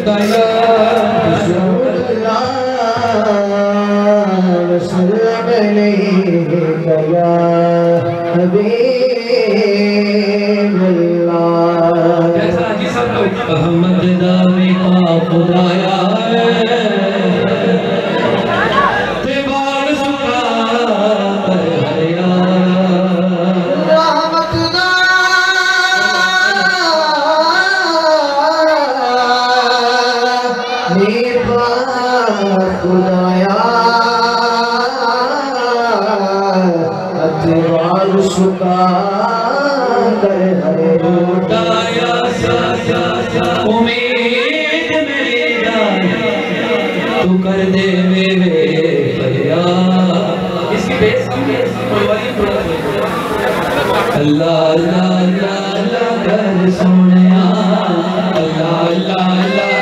या रसूल अल्लाह सल्लल्लाहु अलैहि या हबीब अल्लाह। जैसा जी सब लोग अहमद दावे का खुदाया उम्मीद मेरी तू कर दे मेरे भैया। इसकी बेस अल्लाह अल्लाह अल्लाह कर सोनिया, अल्लाह अल्लाह अल्लाह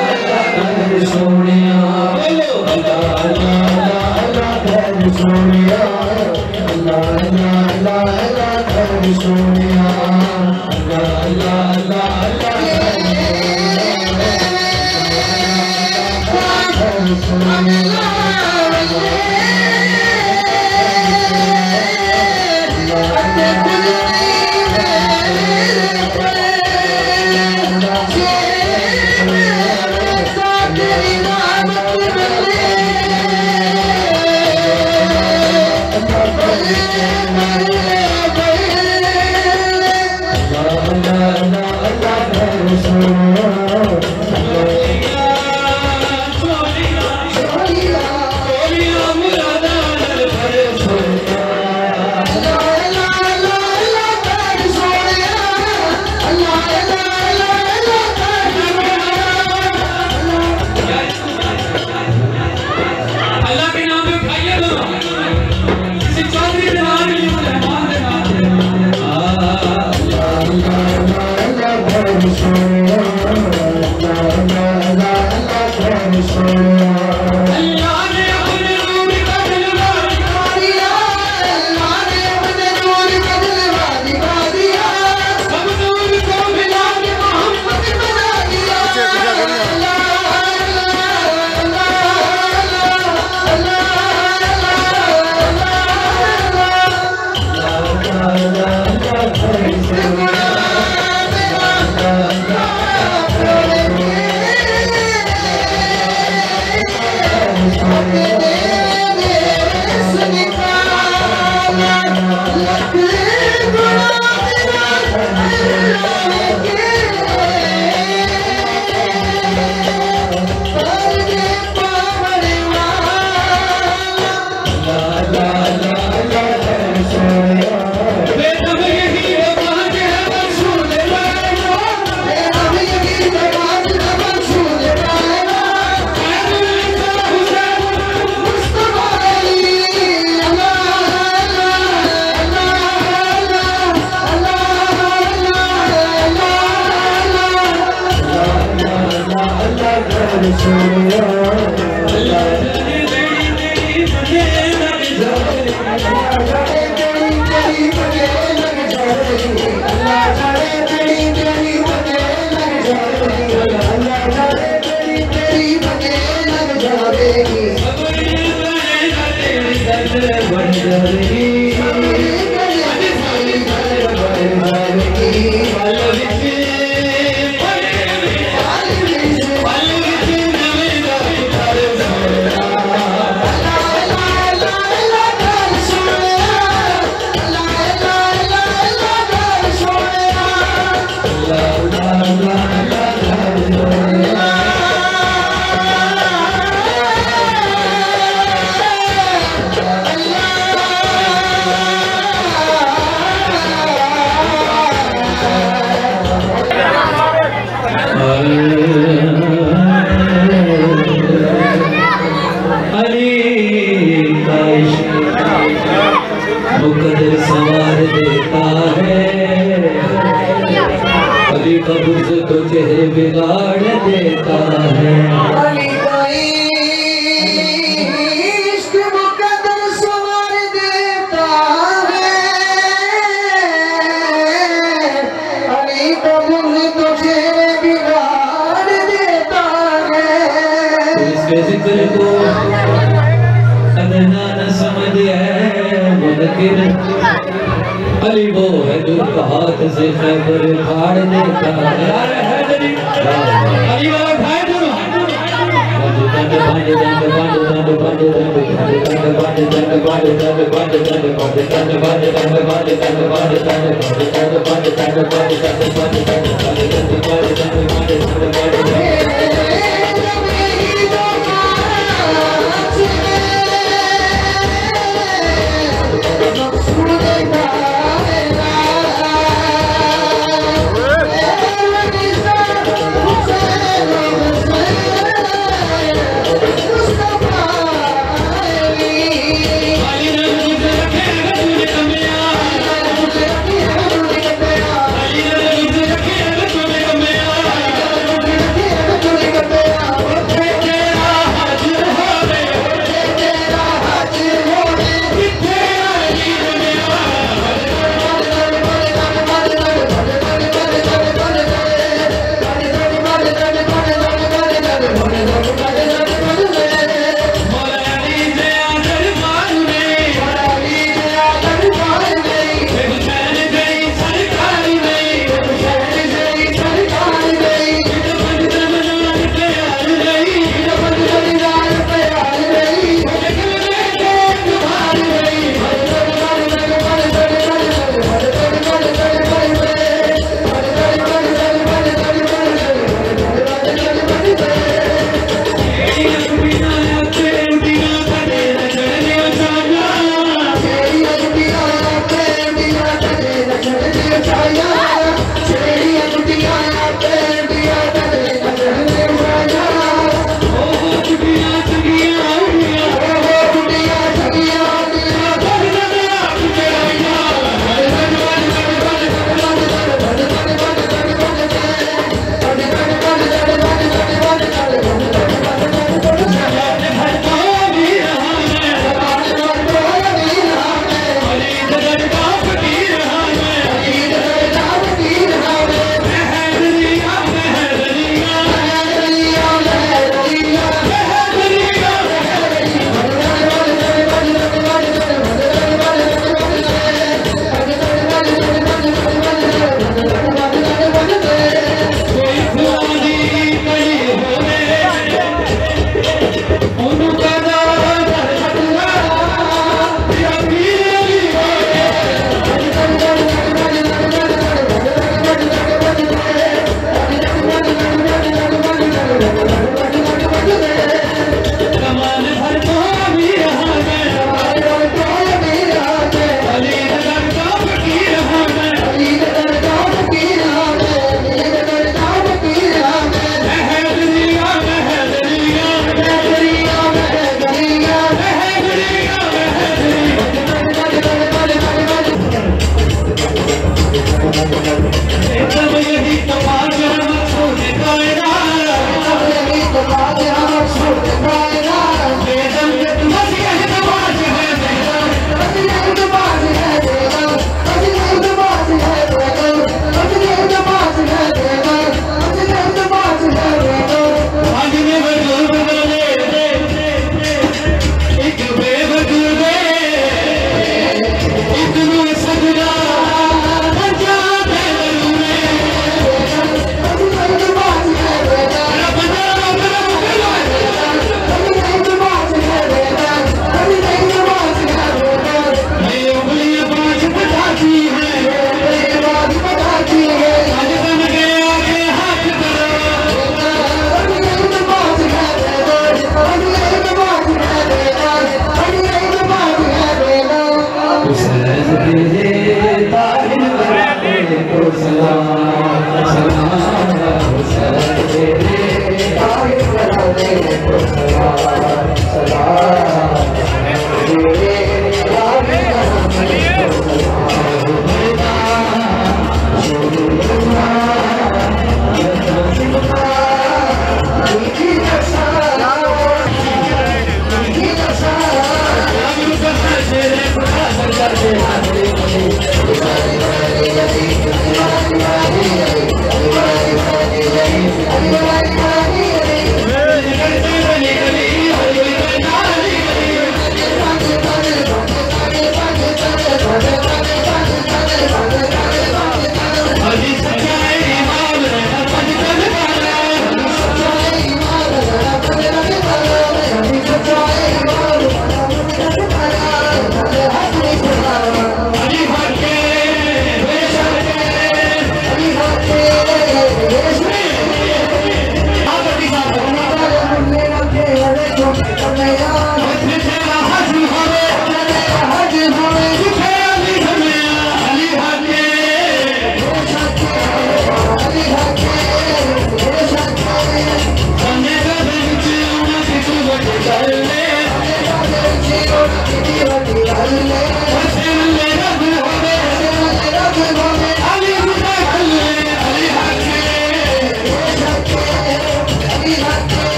कर सोनिया, बोलो अल्लाह अल्लाह अल्लाह कर सोनिया, अल्लाह अल्लाह अल्लाह कर सोनिया, अल्लाह अल्लाह अल्लाह मुकद्दर संवार देता है, अली का बुर्ज तो चेहरे बिगाड़ देता है। अली का इश्क मुकद्दर संवार देता है, अली का बुर्ज तो चेहरे बिगाड़ देता है। से खैबर फाड़ देता यार हैदरी अली वाला उठाए दोनों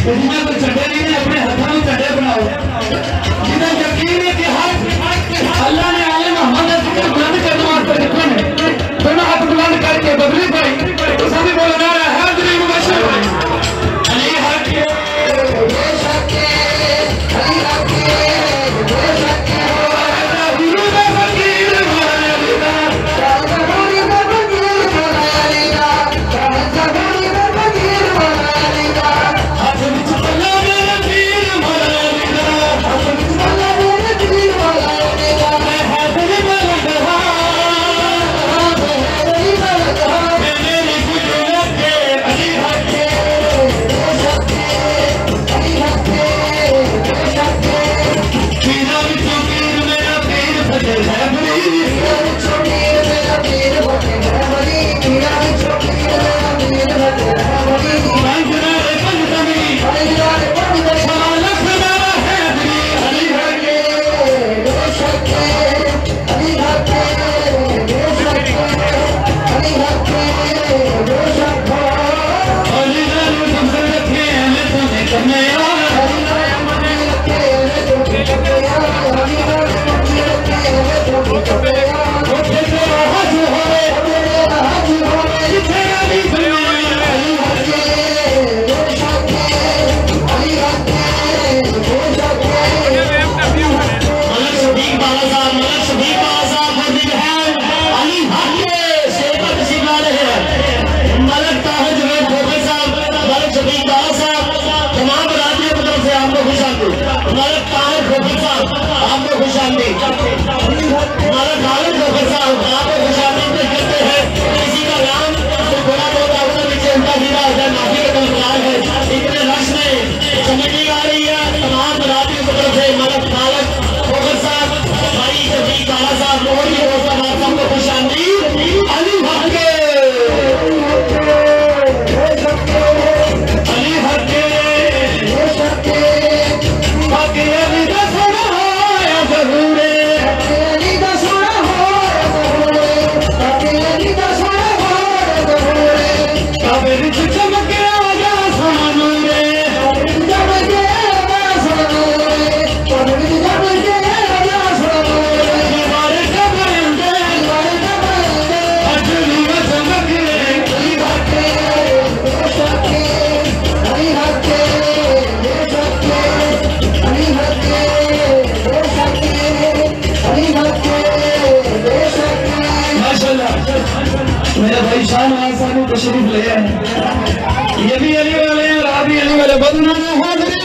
दुनिया को चढ़े नहीं है, अपने हाथों में चढ़े बनाओ। जिन्हें यकीन है कि अल्लाह ने आले मोहम्मद का बुलंद करने वास्ते लिखा है, दोनों हाथ बुलंद करके बदली भाई तो सभी बोलना है हाजिरी मुबशर भाई अली हक बेशक अली हक बेशक गुरु का फकीर वाले अलीदा गुरु का फकीर वाले अलीदा गुरु का फकीर वाले अलीदा हाथ विच पल्ला मेरा पीर वाले अलीदा हाथ विच पल्ला मेरा पीर वाले अलीदा मैं हाजिरी वाला मेरा भाई शाहनवाज साहब तशरीफ ले आए, ये भी अली वाले हैं और आप भी अली वाले। बदना हाजिरी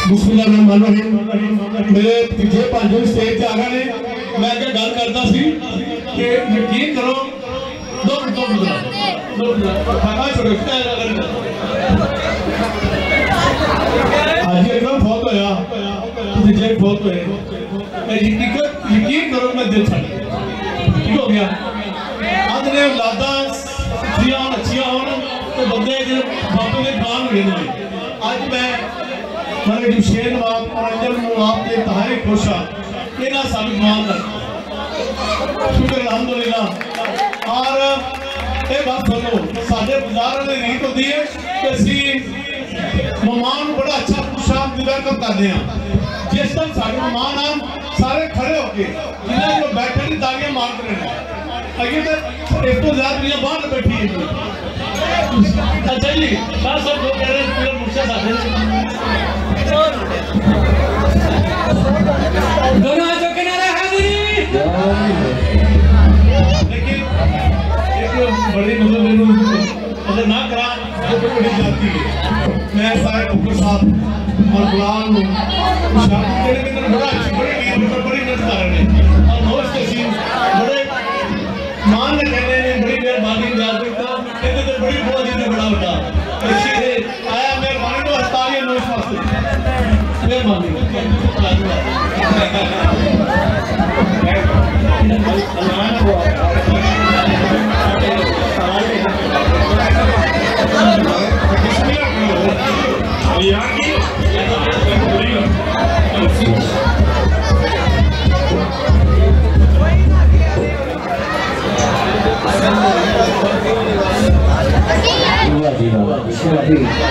बिस्मिल्लाहिर्रहमानिर्रहीम। मेरे तीजे पांचों स्टेज आ गए ने। मैं अगर गल करता सी कि यकीन करो दो मिनट खाना छोड़ो आज एकदम फौत होया तीजे फौत होए यकीन करो मैं दिल छड़ ठीक हो गया। आज ने औलादा अच्छियां होन तो बंदे बापू के कान हुए। आज मैं मेरे जमशेद नवाब और अंजल नवाब के तहाई खुश हाँ इन्होंने साबित मान कर शुक्र अल्हम्दुलिल्लाह। और ये बात सुनो साढ़े बाजार में रीत होती है कि असी मेहमान बड़ा अच्छा खुशाब वेलकम करते हैं। जिस दिन साढ़े मेहमान आन सारे खड़े होके जिन्हें जो बैठे नहीं तालियां मार रहे हैं। अगे तो एक तो ज्यादा दुनिया बाहर बैठी है। अच्छा जी सब लोग कह रहे हैं पूरे मुर्शा साहब दोनों हाथों के नारे हाजिरी। लेकिन एक बड़ी मतलब ना करा जो बड़ी जाती है। मैं सारे डॉक्टर साहब और गुलाम बड़ा अच्छी बड़ी नजर है और दोस्त के सीन बड़े मान ने कहने ने बड़ी मेहरबानी तो बड़ी बहुत ही बड़ा होता आया मेहरबानी तो अस्पताल नोश वास्ते मेहरबानी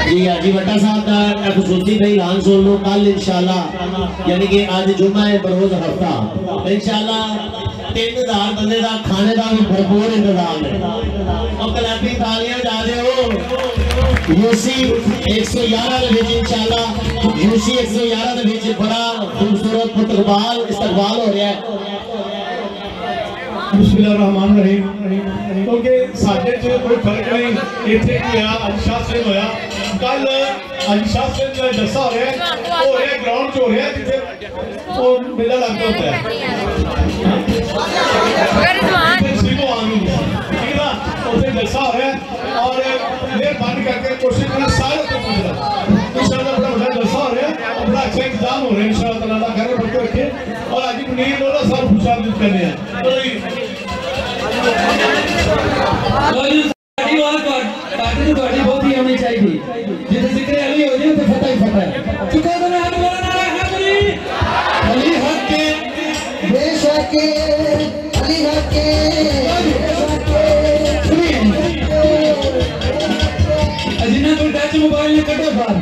जी हाजी भट्टा साहब का खुशूसी का ऐलान सुन लो। कल इंशाल्लाह यानी कि आज जुम्मा है बरोज हफ्ता इंशाल्लाह 3000 बंदे का खाने का भी भरपूर इंतजाम है और कलापी तालियां जा रहे हो। यूसी 111 इंशाल्लाह यूसी 111 बड़ा खूबसूरत इस्तकबाल हो रहा है। बिस्मिल्लाहिर्रहमानिर्रहीम। क्योंकि साढ़े च कोई फर्क नहीं इतने होया अज शास्त्र होया कल अज शास्त्र जो जलसा हो रहा है ग्राउंड च हो रहा है जिथे वो मेला लगता होता है ठीक है उसे जलसा हो रहा है और मेहरबानी करके कोशिश करना सारे को इंशाल्लाह बड़ा बड़ा जलसा हो रहा है और बड़ा अच्छा इंतजाम हो रहा है इंशाल्लाह ताला घर बढ़ते रखे और आज मुनीर बोला सब खुशामद करने हैं। बहुत ही होनी चाहिए जिसे जिक्र अली हो जाए तो फतह ही फतह चुका तो मैं हाथ बोला नारा हाजिरी अली हक के बेशक अली हक के जिन्हें कोई टच मोबाइल में कटो बाहर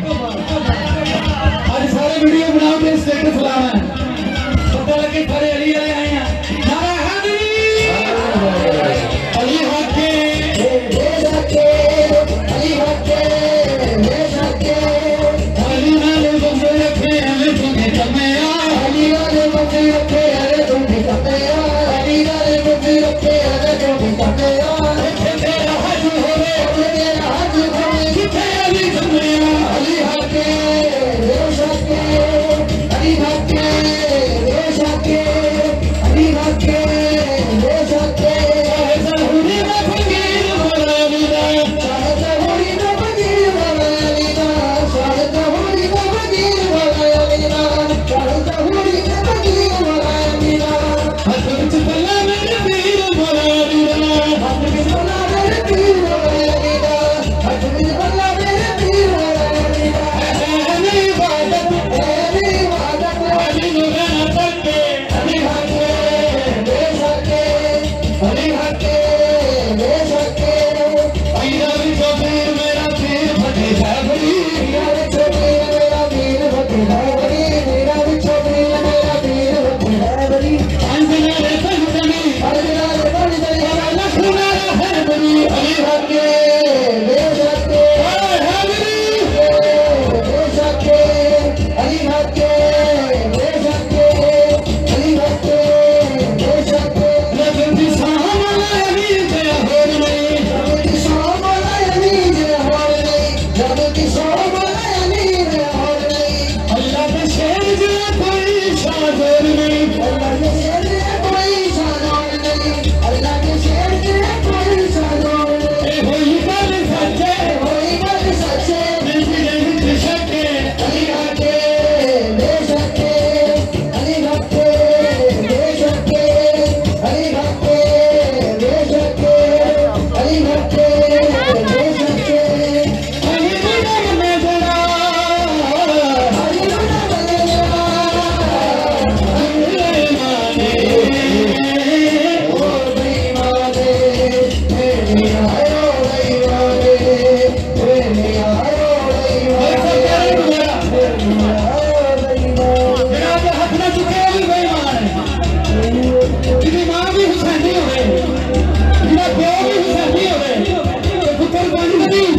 आज सारे वीडियो बनाओ के स्टेटस लाना है पता लगे सारे अली वाले आए हैं नारा हाजिरी अली हक के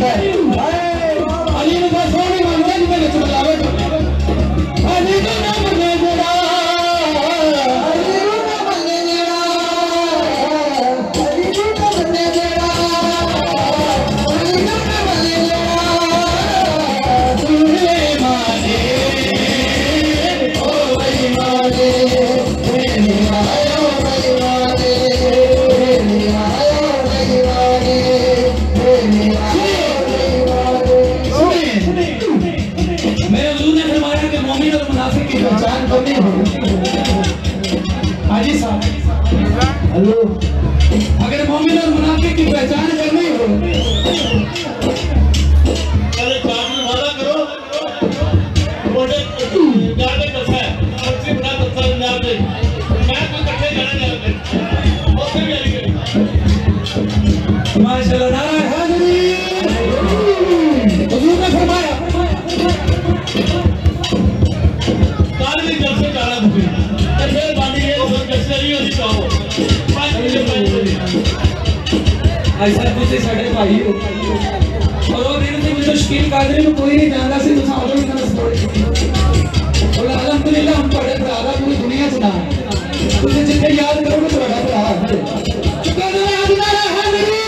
ਹੁੰਦਾ ਹੈ ਅਲੀ ਨੂੰ ਬਸ ਉਹ ਨਹੀਂ ਮੰਨਦਾ ਜਿਹਦੇ ਵਿੱਚ ਬਦਲਾਵੇ ਅਲੀ ਨੂੰ ਨਾ ਮੰਨੇ ਜਿਹੜਾ ਅਲੀ ਨੂੰ ਨਾ ਮੰਨੇ ਜਿਹੜਾ ਅਲੀ ਨੂੰ ਨਾ ਮੰਨੇ ਜਿਹੜਾ ਅਲੀ ਨੂੰ ਨਾ ਮੰਨੇ ਜਿਹੜਾ ਸੁਣੇ ਮਾਨੇ ਓ ਬਈ ਮਾਨੇ ਮੇਰੀ ਆਇਓ ਬਈ ਮਾਨੇ ਮੇਰੀ ਆਇਓ ਬਈ ਮਾਨੇ मेरे हुजूर ने फरमाया कि मोमिन और मुनाफिक की पहचान करनी हो। हाजी साहब हेलो, अगर मोमिन और मुनाफिक की पहचान करनी हो पहले चार में वादा करो मोटे जाने कैसा है सबसे बड़ा तत्व पंजाब में मैं तो इकट्ठे जाने जाते और फिर क्या करें माशाल्लाह नारा हैदरी हुजूर ने फरमाया काल भी जब से जाना तो फिर बांधी है तो कैसे नहीं होती चाहो 5 बजे ऐसा तुझे साढ़े भाई हो और वो दिन से मुझे शकील कादरी में कोई नहीं जानता सी तुम आओ इतना स्टोरी और अल्हम्दुलिल्लाह हम पढ़े भरा पूरी दुनिया सुना तुझे जितने याद करोगे तो बड़ा भरा शुक्र अल्लाह हैदरी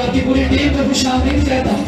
आपकी पूरी टीम को खुश आमदीद कहता हूं।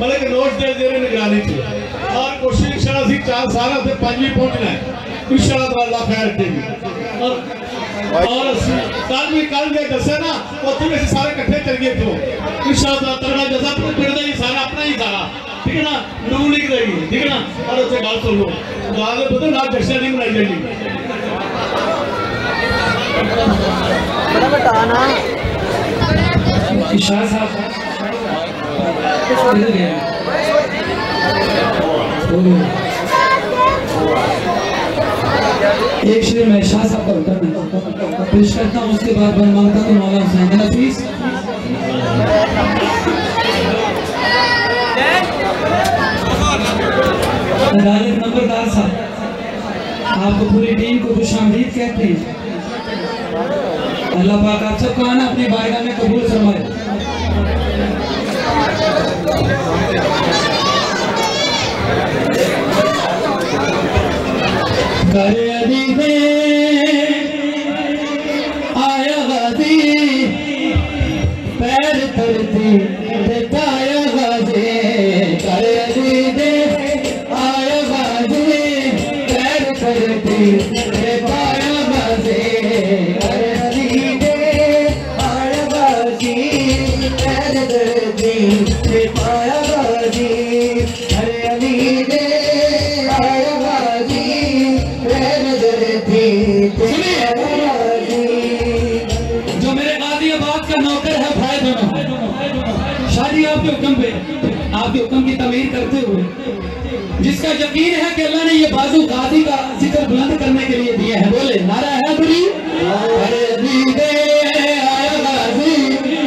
मतलब नोट दे निगरानी थी और कोशिश इंशाअल्लाह 4 साल से 5वीं पहुंचना है इंशाअल्लाह अल्लाह खैर रखेगी और कल जो दसा ना उत्थे भी सारे इकट्ठे चल गए थे इंशाअल्लाह तरह जैसा पिंड ही सारा अपना ही सारा ठीक है ना नून लीग देगी ठीक है ना और उससे गल सुन लो गाल पता ना जश्न नहीं मनाई जाएगी बड़ा बताना शाह साहब किधर गए एक शेर मैं शाह साहब का उतर पेश करता हूँ, उसके बाद मैं मांगता हूँ मौला हुसैन नफीस। नंबरदार साहब आपको पूरी टीम को खुशामदीद कहते हैं। अल्लाह पाक आप सबको आना अपनी बारगाह में कबूल फरमाए। करे अली दे आया गाजी पैर धरती ते पाया गाजी, करे अली दे आया गाजी पैर धरती ते पाया गाजी, करे अली दे आया गाजी पैर धरती ते पाया गाजी, करे अली दे आया गाजी। जो मेरे गाजियाबाद का नौकर है भाई दोनों, शादी आपके हुक्म पे, आपके हुक्म की तमीर करते हुए, जिसका यकीन है कि अल्लाह ने ये बाजू गाजी का जिक्र बुलंद करने के लिए दिया है, बोले नारा है बुरी अरे दीदे आया गाजी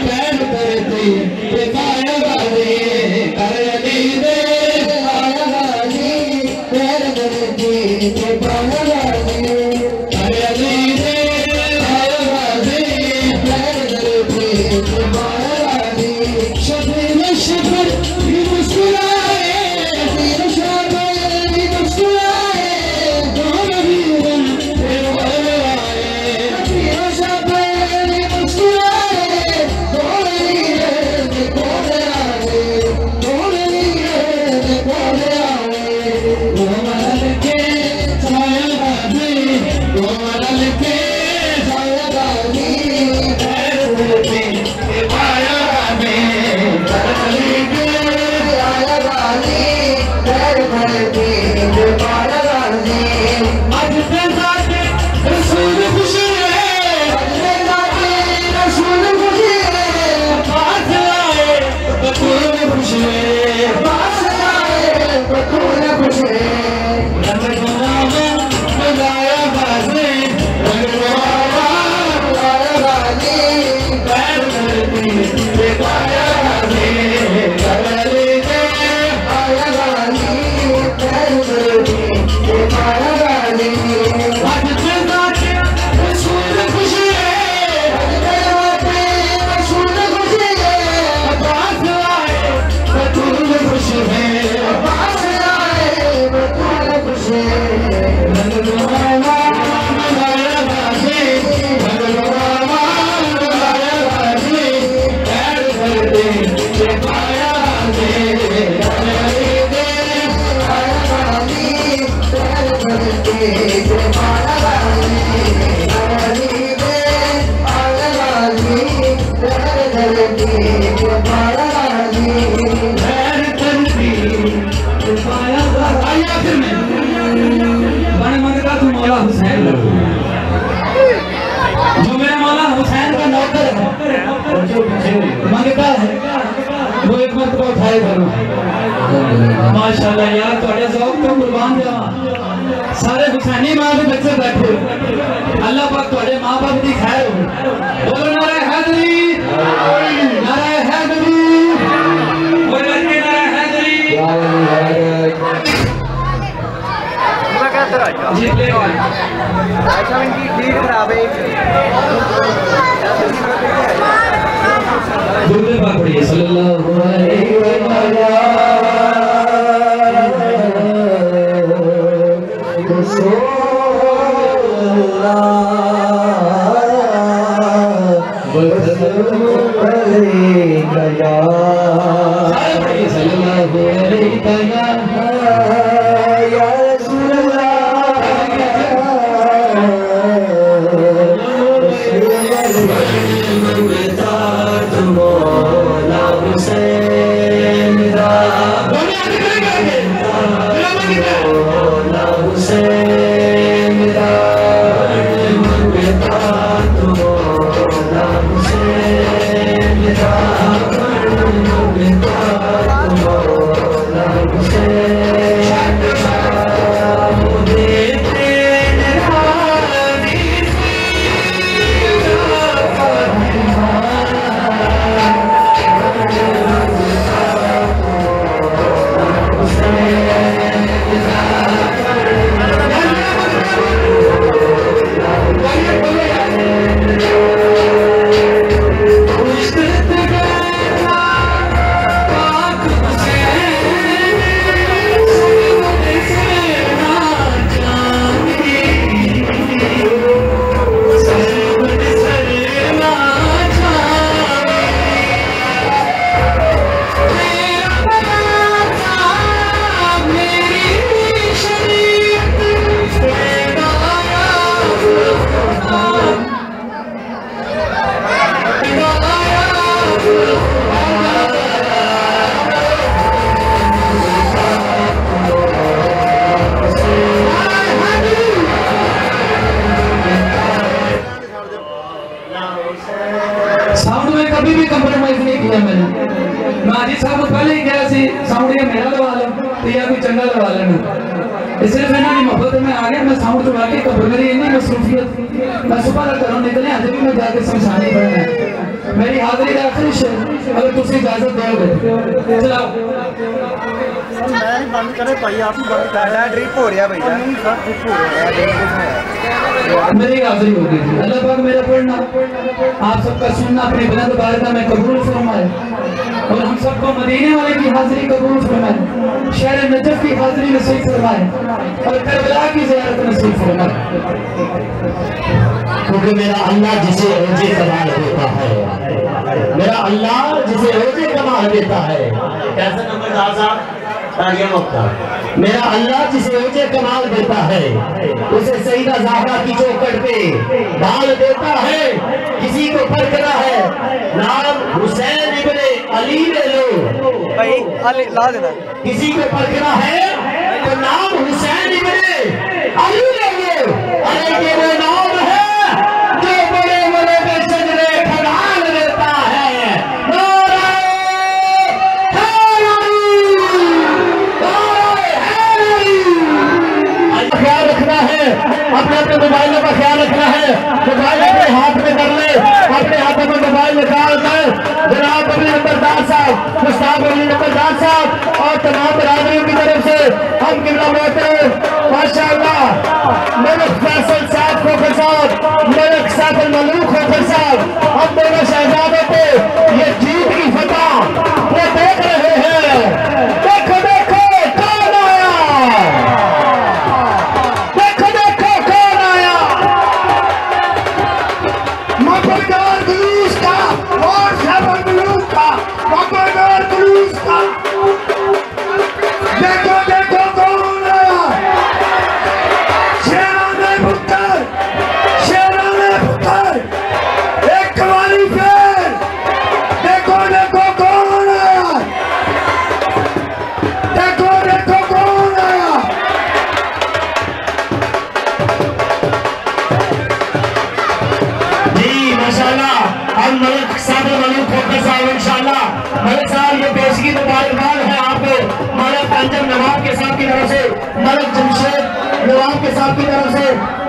पैर करती ते पाया गाजी, अरे दीदे आया गाजी पैर करती ते पाया गाजी, अरे दीदे आया गाजी पैर करती ते पाया गाजी। शफीर शफर भी मुस्कुराए, शफीर शफर भी मुस्कुराए, दोनों भी तेरे बोले आए, शफीर शफर भी मुस्कुराए, दोनों भी तेरे बोले आए, दोनों भी तेरे बोले आए। वो मरल के छाया गाजी, वो मरल के छाया गाजी पैर धरती ते पाया गाजी, अली के आया गाजी पैर धरती ते पाया गाजी। आज ते जाके रसूल खुशी है, आज ते जाके रसूल खुशी है, पास आए बतूल खुशी है, पास आए बतूल खुशी है। रंग गुलाबा बुलाया गाजी, रंग गुलाबा बुलाया गाजी पैर धरती ते पाया गाजी, अली के आया गाजी पैर धरती ते पाया गाजी। आज ते जाके रसूल खुशी है, आज ते जाके रसूल खुशी है, पास आए बतूल खुशी है, पास आए बतूल खुशी है। रंग गुलाबा बुलाया गाजी, रंग गुलाबा बुलाया गाजी पैर धरती ते पाया गाजी, अली के आया गाजी पैर धरती ते पाया गाजी, अली के आया गाजी पैर धरती ते पाया गाजी, पैर धरती ते पाया गाजी। आइए आखिर में बड़े मंगता तू मौला हुसैन, जो मेरा मौला हुसैन का नौकर है मंगता है, वो एक मरतबा उठाए करो। माशाल्लाह यार थोड़े ज़ौक़ तो कुर्बान जावा, सारे हुसैनी माँ के बच्चे बैठे, अल्लाह पाक थोड़े माँ बाप की खैर हो। बोलो नारे हैदरी, नारे हैदरी, बोल के नारे हैदरी। जी अच्छा इनकी लीड खराब है। दूल्हे पाक पढ़िए सल्लल्लाहु अलैहि साउंड में कभी भी कंप्रोमाइज नहीं किया मैंने। मैं हाजी साहब को पहले ही कहा सी साउंड ये मेरा लगा लो तो या कोई चंगा लगा लेना। इसलिए मैंने मोहब्बत में आ गया, मैं साउंड लगा के कब्र मेरी इतनी मसरूफियत, मैं सुबह तक घरों निकले अभी भी मैं जाके समझाने पड़ना है। मेरी हाजिरी का आखिरी शेर अगर तुम इजाजत दोगे चलाओ। बंद करे भाई, आप ड्रिप हो रहा भैया, ड्रिप हो रहा है। मेरी हाजिरी हो गई। अल्लाह पाक मेरा पढ़ना आप सबका सुनना अपने बुलंद बारगाह में कबूल फरमाए और हम सबको मदीने वाले की हाजिरी कबूल फरमाए, शहर नजफ की हाजिरी नसीब फरमाए और करबला की ज़ियारत नसीब फरमाए। क्योंकि मेरा अल्लाह जिसे ओजे कमाल देता है, मेरा अल्लाह जिसे ओजे कमाल देता है। कैसा नंबरदार साहब तालियां मुक्ता। मेरा अल्लाह जिसे ओजे कमाल देता है उसे सईदा ज़हरा की चौखट पे डाल देता है। किसी को परखना है नाम हुसैन इब्ने अली ले लो भाई, अली ला देना। किसी को परखना है तो नाम हुसैन इब्ने अली ले लो। अरे ये वो नाम है जो बड़े बड़े के सजदे खड़ाल देता है। ख्याल रखना है, अपने अपने मोबाइलों का ख्याल रखना है। मोबाइल अपने हाथ में कर ले, अपने हाथों में मोबाइल निकाल कर जनाब अली नंबरदार साहब, मुस्ताफ अली नंबरदार साहब और तमाम बरादरियों की तरफ से हम किबला मोहतरम माशाअल्लाह मलिक फैसल साहब खोखर साहब, मलिक सैफुल मलूक खोखर साहब, हम दोनों शहजादों को ये जीत की फतह वो देख रहे हैं। देखो देखो कौन आया, देखो देखो कौन आया। मकबूल गुलूस का और सैफुल मलूक का, मकबूल गुलूस का। देखो देखो कौन आया। शेराने पुत्र, शेराने पुत्र, एक कवाली फेर। देखो देखो कौन आया, देखो देखो कौन आया। जी माशाल्लाह हम मलिक साहब मलिक खोखर साहब इंशाल्लाह मलिक साहब ये पेशगी मुबारकबाद है आपको मलिक अंजम नवाब के साहब की तरफ से, मलिक जमशेद नवाब के साहब की तरफ से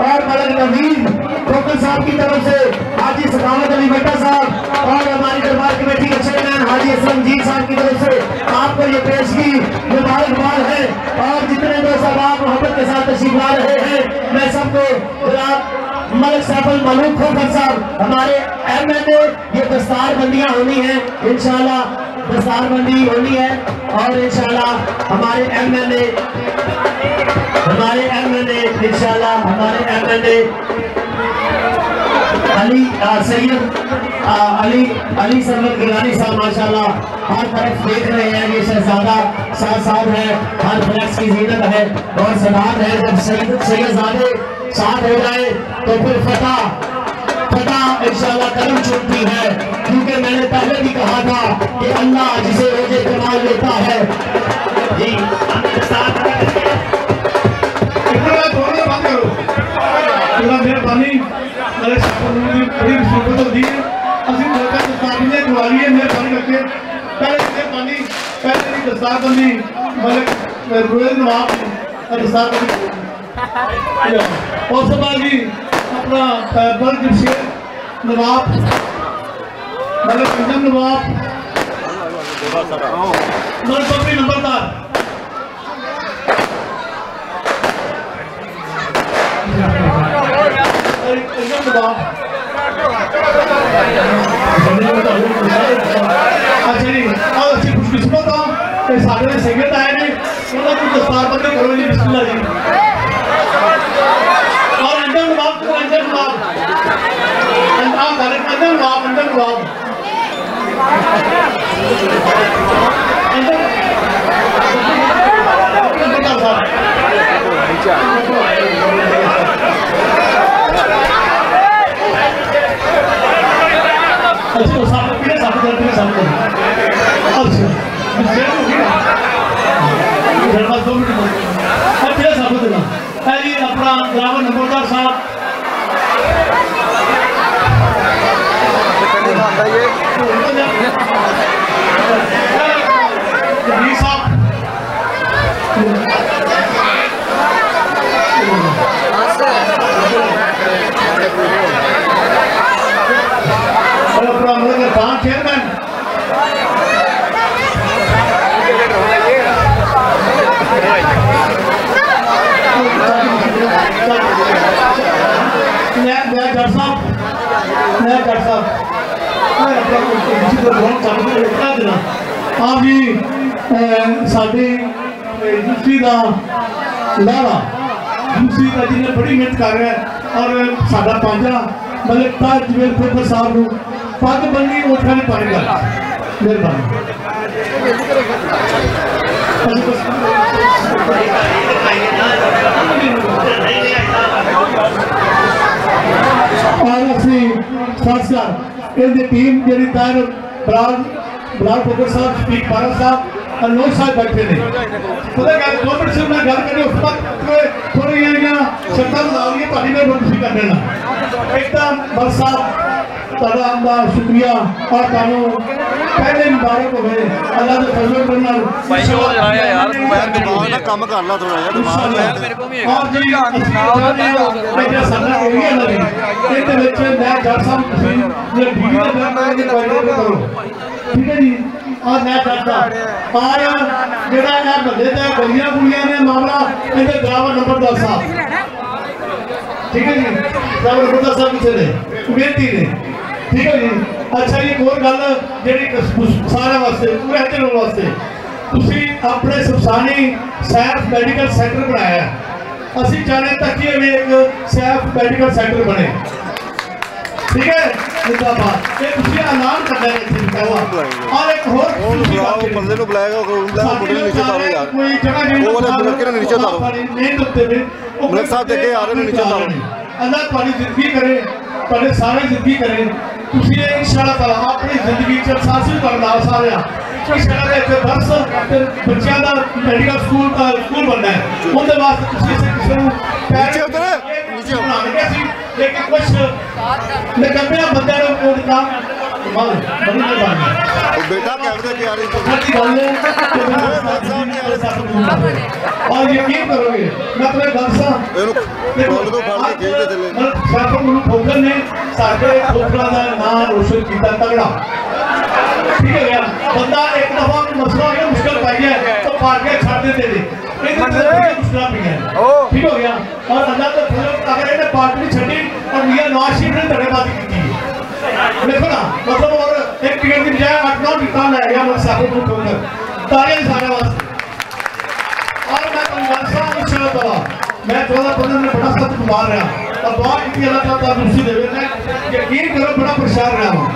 और मलिक नवीन खोखर साहब की तरफ से, हाजी सखावत अली भट्टा साहब और हमारी दरबार कमेटी के चेयरमैन हाजी असलम जी साहब की तरफ से आपको ये पेशगी मुबारकबाद है। और जितने दोस्त आप मोहब्बत के साथ तशरीफ ला रहे हैं मैं सबको जनाब मलिक सैफुल मलूक खोखर साहब हमारे एमएलए, ये दस्तार बंदियां होनी है इंशाल्लाह, दस्तार बंदी होनी है और इंशाल्लाह हमारे एमएलए इंशाल्लाह हमारे एमएलए अली सैयद अली सरवत गिलानी साहब माशाल्लाह हर तरफ देख रहे हैं। ये शहजादा साथ है, हर फ्लैक्स की जीनत है और सदात है। जब सैयदजादे साथ हो जाए तो फिर फतह इंशाल्लाह कदम चूमती है। क्योंकि मैंने पहले भी कहा था कि अल्लाह जिसे ओजे कमाल लेता है। जी मेहरबानी बड़ी मुसीबत दी है, असं दस्तारबंदी है मेहरबानी करके पहले दस्तारबंदी मतलब रोयल नवाब दस्तारबंदी और सब जी अपना बल्क शेर नवाब मतलब अंजम नवाब मतलब पब्लिक नंबरदार अच्छा जी और अच्छी खुशकिस्मत हो कि साढ़े संगत आए ने उन्होंने कुछ दस्तारबंदी करो जी बिस्मिल्लाह जी। और अंजम नवाब अपना ड्राइवर नंबरदार साहब बंदा ये चेयरमैन आप जी साड़ी यूनिवर्सिटी का लारा यूनिवर्सिटी का जिन्हें बड़ी मेहनत कर रहा है और साडा पांजा मतलब ताज जवेल प्रोफेसर साहब को पग बंदी उठा नहीं पाएगा मेहरबानी और असली खासकर इनकी टीम जी तार बलाल फोकर साहब शफीक पारा साहब अनोज साहब बैठे ने पता क्या 2 मिनट से मैं गल करी उस वक्त थोड़ी शब्दां ला ली ਤੁਹਾਡੀ ਮੈਂ ਬੇਨਤੀ कर देना एक तो बल साहब का शुक्रिया और तुहानू पहले मुबारक हो गए अल्लाह के फजल करना भाई हो जाया यार मोबाइल दिमाग ना काम कर ला थोड़ा यार दिमाग मेरे को भी है और जी मेरा साਡਾ एरिया लगे ਇਹਦੇ ਵਿੱਚ मैं जज साहब ਤੁਸੀਂ जे वीडियो में कोऑर्डिनेट करो ठीक है जी और मैं करता और जेड़ा है बंदे ते गलियां गुलियां ने मामला ਇਹਦੇ ड्राइवर नंबरदार साहब ठीक है जी ड्राइवर नंबरदार साहब किथे ने बेनती ने ठीक है जी अच्छा जी एक और गल जेडी सारे वास्ते पूरे हथियार वास्ते ਤੁਸੀਂ ਆਪਣੇ ਸਬਸਾਨੀ ਸੈਫ ਮੈਡੀਕਲ ਸੈਂਟਰ ਬਣਾਇਆ ਅਸੀਂ ਚਾਹਨੇ ਤੱਕ ਕਿ ਇਹ ਇੱਕ ਸੈਫ ਮੈਡੀਕਲ ਸੈਂਟਰ ਬਣੇ ठीक है जिंदाबाद ये ਤੁਸੀਂ ਐਲਾਨ ਕਰਨਾ ਹੈ ਇੱਥੇ ਕਹਵਾ और एक और बंदे को बुलाएगा मुंडे नीचे उतारो यार कोई जगह नहीं वो वाले मुल्क के नीचे उतारो नहीं दुखते वे मुल्क साहब देखे आ रहे नीचे उतारो अल्लाह तुम्हारी जिंदगी करे तुम्हारे सारे जिंदगी करे ਤੁਸੀਂ इंशाअल्लाह ताला अपनी जिंदगी च सासी करना सारे इंशाअल्लाह एक बस बच्चों का मेडिकल स्कूल बनना है उनके वास्ते ਤੁਸੀਂ ਕਿਸੇ ਨੂੰ नीचे उतर नीचे बनाने सी लेकिन कुछ निकम्मे बंदे को काम माल बड़ी मेहरबानी वो बेटा कैमरे के आ रही और यकीन करोगे मैं अपने गल सा ठोकर ने साढ़े ठोकरा का नाम रोशन किया तगड़ा ठीक है गया बंदा एक दफा मसला हो गया मुश्किल पाई है तो पार के छाड़ देते थे मुश्किल पी है ठीक हो गया और अल्लाह तो अगर इन्हें पार्टी नहीं छड़ी और मियां नवाज शरीफ ने धड़ेबाजी की देखो ना मतलब और एक टिकट की बजाय 8-9 टिकट ले गया मतलब साहब को ठोकर तालियां सारे वास्ते और मैं कंगासा इंशाअल्लाह ताला मैं 14-15 में बड़ा सख्त बीमार रहा और बहुत इतनी अल्लाह ताला दूसरी देवे ने यकीन करो बड़ा परेशान रहा हूं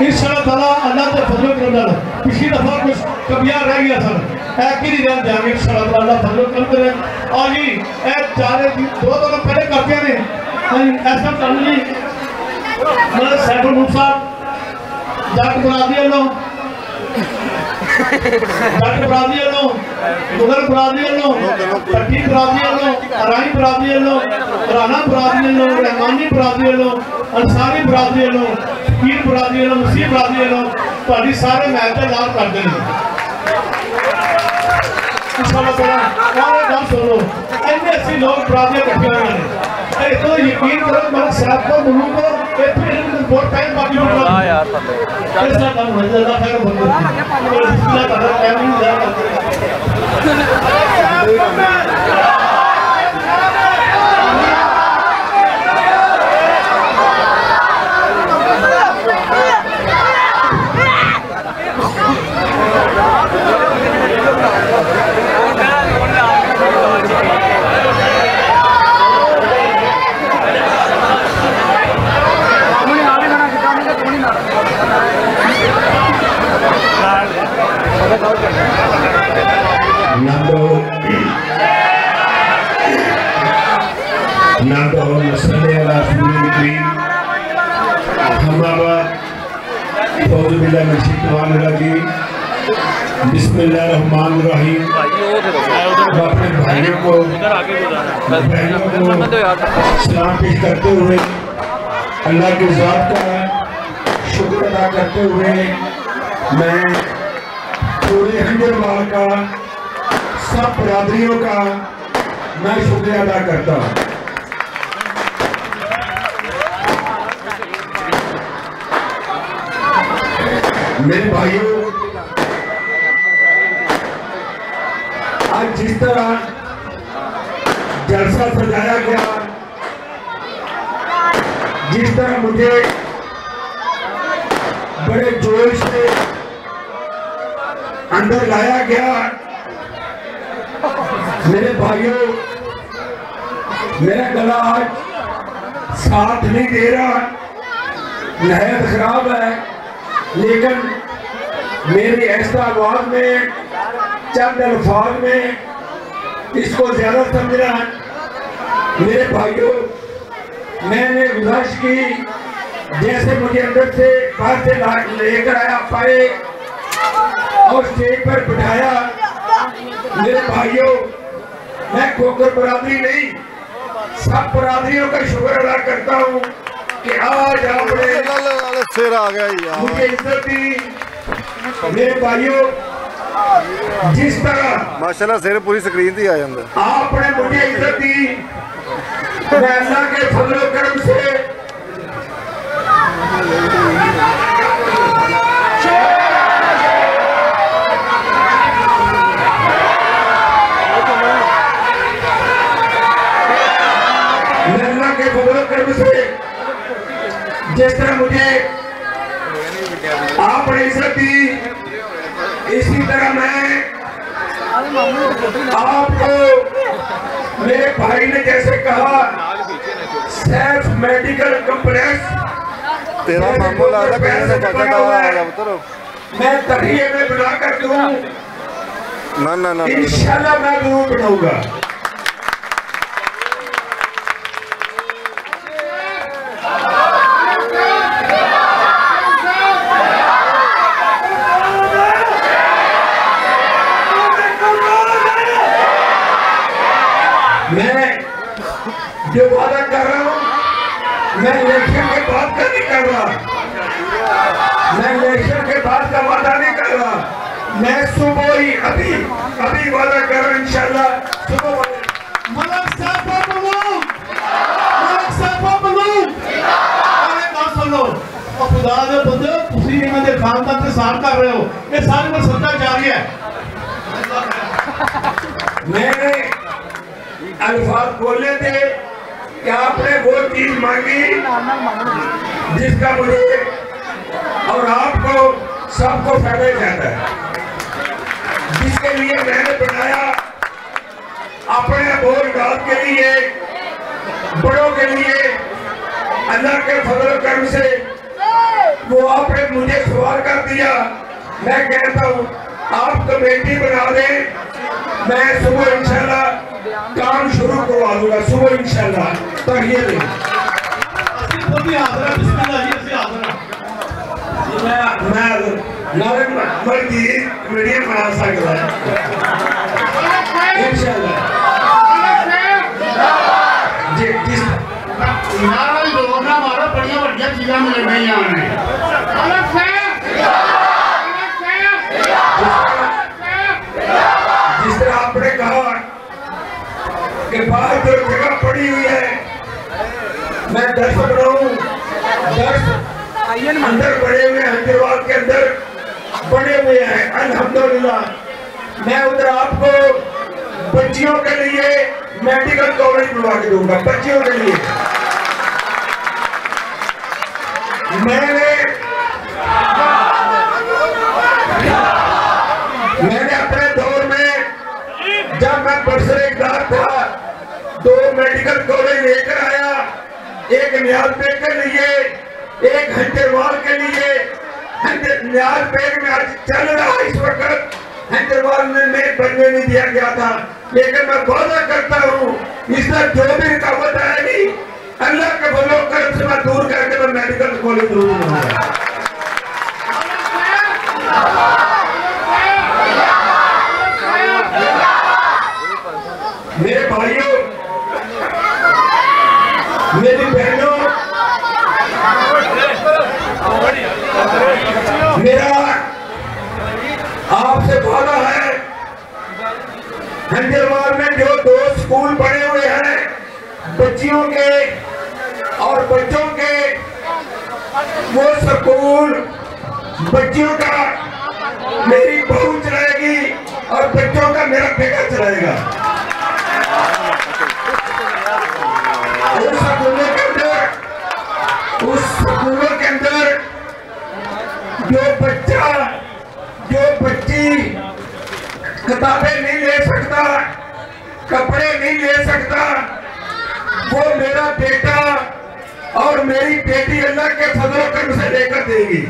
इंशाअल्लाह ताला अल्लाह के फजल करम पिछली दफा कुछ कमियां रह गया सर एक ही नहीं जाएंगे इंशाअल्लाह ताला अल्लाह फजल करम करे और जी ए चारे 2 दिन पहले करते ने ऐसा चालू जी मतलब सैफुल मुल्क साहब जट बरादरी वालों जट बरादरी वालों मुगल बरादरी वालों पट्टी बरादरी वालों अराई बरादरी वालों राना बरादरी वालों रहमानी बरादरी वालों अंसारी बरादरी वालों पीर बरादरी वालों मसीह बरादरी वालों ਤੁਹਾਡੀ सारे मैच का लाभ करते हैं इंशाअल्लाह ताला और गल सुनो इतने ऐसे लोग बरादरी इकट्ठे हुए हैं तो यकीन करो मेरा सैफ को मुल्क को बहुत टाइम बाकी हां यार कैसा काम हो जाएगा खैर बंद बिस्मिल्लाह कर टाइम नहीं जाएगा बिस्मिल्लाहिर्रहमानिर्रहीम अपने भाइयों को सलाम पेश करते हुए अल्लाह की ज़ात का शुक्र अदा करते हुए मैं पूरे हंजरवाल का सब बरादरियों का मैं शुक्रिया अदा करता हूँ। मेरे भाइयों, आज जिस तरह जलसा सजाया गया, जिस तरह मुझे बड़े जोश से अंदर लाया गया, मेरे भाइयों, मेरा गला आज साथ नहीं दे रहा, नहायत खराब है, लेकिन मेरी ऐसा आवाज में चंद अल्फाज में इसको ज्यादा समझना। मेरे भाइयों, मैंने गुजारिश की, जैसे मुझे अंदर से बाहर से लेकर आया पाए और स्टेज पर बिठाया। मेरे भाइयों, मैं खोकर बरादरी नहीं, सब बरादरियों का शुक्र अदा करता हूँ कि आज आपने शेर आ गया यार। मुझे इज्जत दी। मेरे भाइयों, जिस तरह माशाल्लाह शेर पूरी स्क्रीन थी आ जाता। आपने मुझे इज्जत दी, मैं अल्लाह के फजल करम से जिस तरह मुझे आपने इज्जत दी, इसी तरह मैं आपको, मेरे भाई ने जैसे कहा, सेल्फ मेडिकल कॉम्प्लेक्स तेरा मामू लगा मैं तकिए में बना कर दूं। ना इंशाल्लाह मैं जरूर बनाऊंगा। मैं जो वादा कर रहा हूं, मैं इलेक्शन के बाद का नहीं कर रहा, मैं इलेक्शन के बाद का वादा नहीं कर रहा, मैं सुबह ही अभी वादा कर रहा हूं, इंशाल्लाह सुबह मलक साहब सुनो और खुदा दे बंदे तुसी इन्हां दे खानदान ते साथ कर रहे हो, ये सारे पर सत्ता जारी है। मैंने अल्फाज बोले थे कि आपने वो चीज मांगी जिसका मुझे और आपको सबको फायदा जाता है, जिसके लिए मैंने बनाया, अपने बोलबात के लिए, बड़ों के लिए, अल्लाह के फजल करम से वो आपने मुझे सवाल कर दिया। मैं कहता हूँ आप कमेटी बना दें, मैं सुबह इंशाल्लाह काम शुरू करवा दूंगा, सुबह इंशाल्लाह। तहिए मैं मीडिया बना सकता है इंशाल्लाह। मारो बढ़िया बढ़िया चीजा मिल रही जिस तरह आपने कहा कि बाहर जो जगह पड़ी हुई है, मैं दर्श बनाऊं, दर्श अंदर बड़े हुए हैं, हंजरवाल के अंदर बड़े हुए हैं अल्हम्दुलिल्लाह। मैं उधर आपको बच्चियों के लिए मेडिकल कॉलेज बनवा के दूंगा, बच्चियों के लिए। मैंने अपने दौर में जब मैं बरसरेदार था 2 मेडिकल कॉलेज लेकर आया, एक न्यालपेट के लिए, एक हंजरवाल के लिए। न्यालपेट में आज चल रहा इस वक्त, हंजरवाल में बनने नहीं दिया गया था, लेकिन मैं वादा करता हूँ इसका जो भी रुकावट आएगी अल्लाह के फजल करम से मैं दूर करके मैं मेडिकल कॉलेज जरूर बनाऊंगा। मेरे भाइयों, मेरी बहनों, बच्चियों के और बच्चों के वो स्कूल बच्चियों का मेरी बहू चलाएगी और बच्चों का मेरा बेटा चलाएगा। उस स्कूलों के अंदर जो बच्चा जो बच्ची किताबें नहीं ले सकता, कपड़े नहीं ले सकता, वो मेरा बेटा और मेरी बेटी अल्लाह के फजल कर्म से लेकर देगी।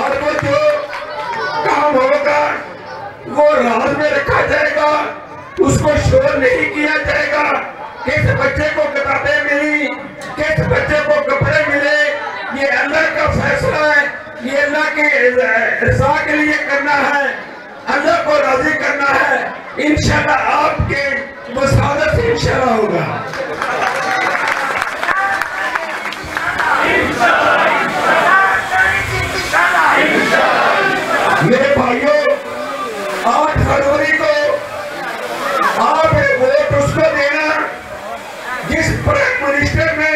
और वो जो काम होगा वो राज में रखा जाएगा, उसको शोर नहीं किया जाएगा। किस बच्चे को किताबें मिली, किस बच्चे को कपड़े मिले, ये अल्लाह का फैसला है, ये अल्लाह के रज़ा के लिए करना है, अल्लाह को राजी करना है। इंशाल्लाह आपके मसादत से इंशाल्लाह होगा। मेरे भाइयों, 8 फरवरी को आप वोट उसको देना जिस प्राइम मिनिस्टर ने,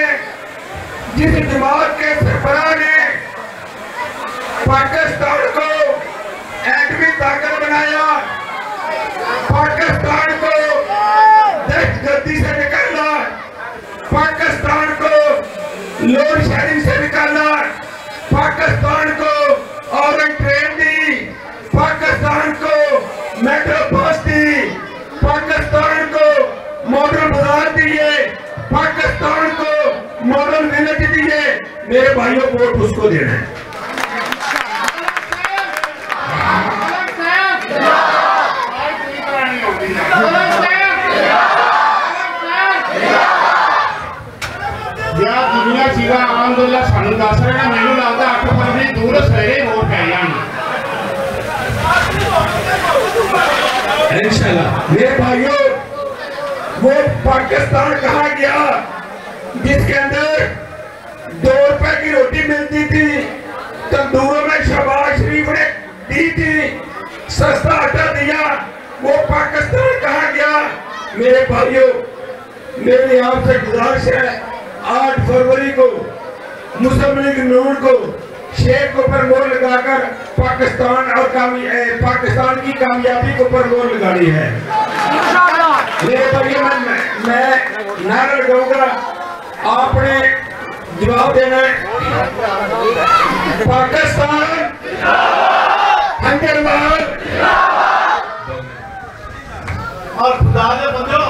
जिस जमात के सरबराह ने पाकिस्तान को एटमी ताकत बनाया, पाकिस्तान को दहशतगर्दी से निकाला, पाकिस्तान को लोड शेडिंग से निकाला, पाकिस्तान को ऑरेंज ट्रेन दी, पाकिस्तान को मेट्रो बस दी, पाकिस्तान को मॉडल बाजार दिए, पाकिस्तान को मॉडल विलेज दिए। मेरे भाइयों, वोट उसको देना है। दुनिया चीज़ा अलहमदुलिल्लाह सानू दस रहे हैं, मैनू लगता 8 फरवरी दूर सवेरे वोट पै जाएंगे इंशाल्लाह। मेरे भाइयों, वो पाकिस्तान कहा गया जिसके अंदर 2 रुपए की रोटी मिलती थी, तंदूरों में शहबाज शरीफ ने दी थी, सस्ता आटा दिया, वो पाकिस्तान कहा गया। मेरे भाइयों, मेरी आपसे गुजारिश है, 8 फरवरी को मुस्लिम लीग नून को शेर को पर मोहर लगाकर पाकिस्तान और पाकिस्तान की कामयाबी को पर मोहर लगानी है। मेरे भाइयों, मैं नारा लगाऊंगा, आपने जवाब देना है। पाकिस्तान हंगरवाल और खुदा दे बंदो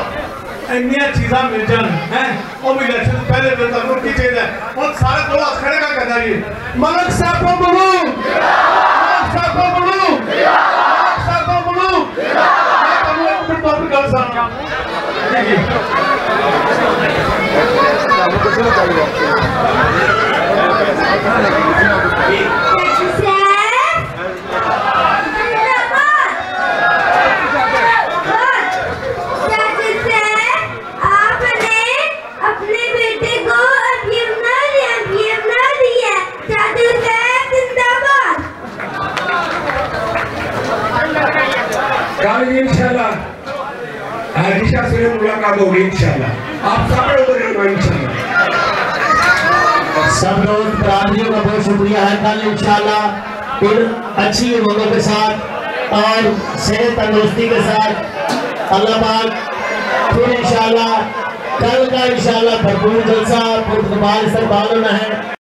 इन्नियां चीज़ां मिल जान हैं, वो भी इलेक्शन पहले तक की चीज़ है। और सारे को हाथ खड़े का करना है, मलक साहब को बोलूं, मलक साहब को बोलूं, मलक साहब को बोलूं, मैं तुम एक मिनट बात कर सकता हूं। कल इंशाल्लाह आदिशा से मुलाकात होगी इंशाल्लाह। आप सब लोग इंशाल्लाह। सब लोग प्रार्थियों का बहुत शुक्रिया है। कल इंशाल्लाह फिर अच्छी उम्मीदों के साथ और सेहत तंदुरुस्ती के साथ अल्लाह पाक फिर इंशाल्लाह कल का इंशाल्लाह भरपूर जलसा पुरतगाल इस्तेमाल होना है।